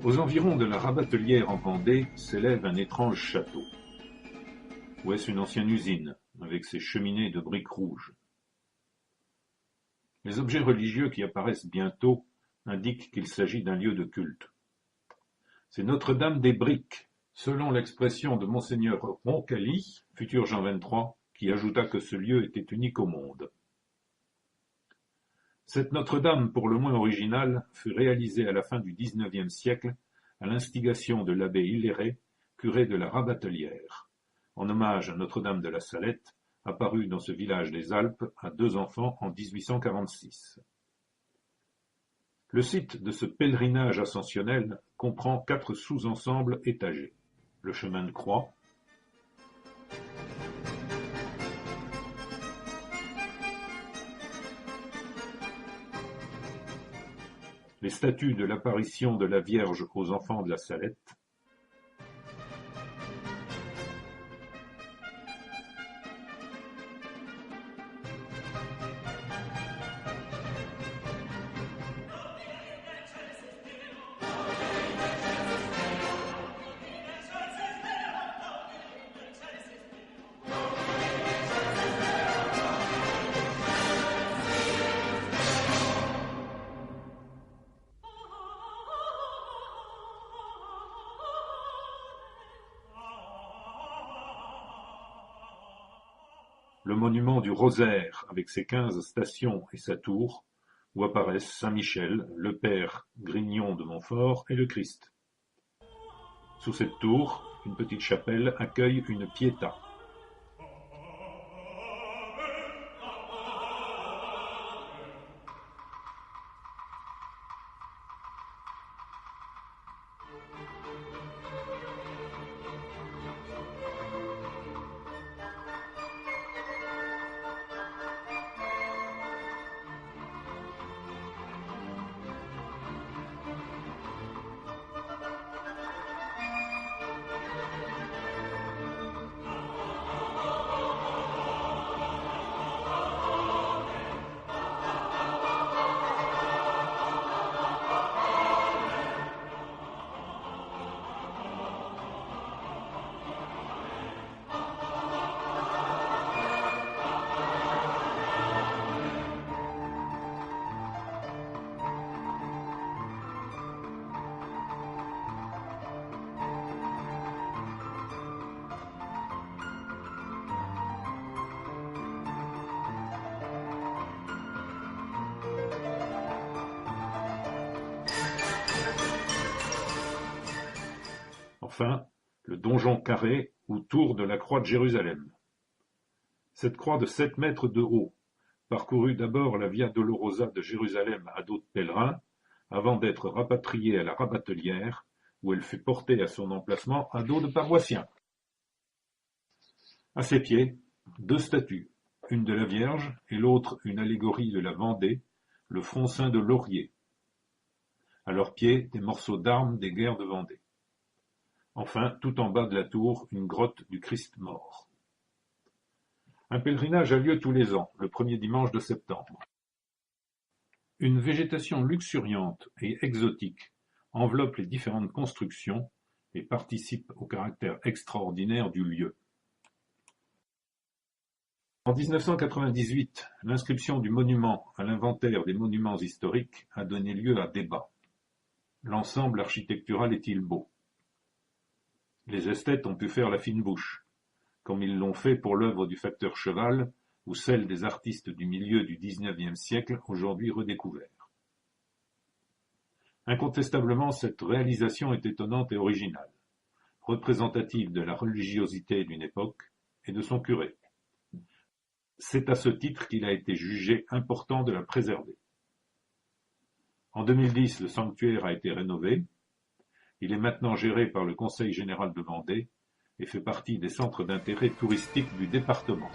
Aux environs de la Rabatelière en Vendée s'élève un étrange château. Ou est-ce une ancienne usine, avec ses cheminées de briques rouges? Les objets religieux qui apparaissent bientôt indiquent qu'il s'agit d'un lieu de culte. C'est Notre-Dame des Briques, selon l'expression de Monseigneur Roncalli, futur Jean XXIII, qui ajouta que ce lieu était unique au monde. Cette Notre-Dame, pour le moins originale, fut réalisée à la fin du XIXe siècle à l'instigation de l'abbé Hilleret, curé de la Rabatelière, en hommage à Notre-Dame de la Salette, apparue dans ce village des Alpes à 2 enfants en 1846. Le site de ce pèlerinage ascensionnel comprend 4 sous-ensembles étagés. Le chemin de croix, les statues de l'apparition de la Vierge aux enfants de la Salette, le monument du Rosaire avec ses 15 stations et sa tour, où apparaissent Saint-Michel, le Père Grignon de Montfort et le Christ. Sous cette tour, une petite chapelle accueille une Pietà. Enfin, le donjon carré ou tour de la croix de Jérusalem. Cette croix de 7 mètres de haut parcourut d'abord la Via Dolorosa de Jérusalem à dos de pèlerins, avant d'être rapatriée à la Rabatelière, où elle fut portée à son emplacement à dos de paroissiens. À ses pieds, 2 statues, une de la Vierge et l'autre une allégorie de la Vendée, le Fronçin de Laurier. À leurs pieds, des morceaux d'armes des guerres de Vendée. Enfin, tout en bas de la tour, une grotte du Christ mort. Un pèlerinage a lieu tous les ans, le premier dimanche de septembre. Une végétation luxuriante et exotique enveloppe les différentes constructions et participe au caractère extraordinaire du lieu. En 1998, l'inscription du monument à l'inventaire des monuments historiques a donné lieu à débat. L'ensemble architectural est-il beau? Les esthètes ont pu faire la fine bouche, comme ils l'ont fait pour l'œuvre du facteur Cheval ou celle des artistes du milieu du XIXe siècle, aujourd'hui redécouverts. Incontestablement, cette réalisation est étonnante et originale, représentative de la religiosité d'une époque et de son curé. C'est à ce titre qu'il a été jugé important de la préserver. En 2010, le sanctuaire a été rénové. Il est maintenant géré par le Conseil général de Vendée et fait partie des centres d'intérêt touristique du département.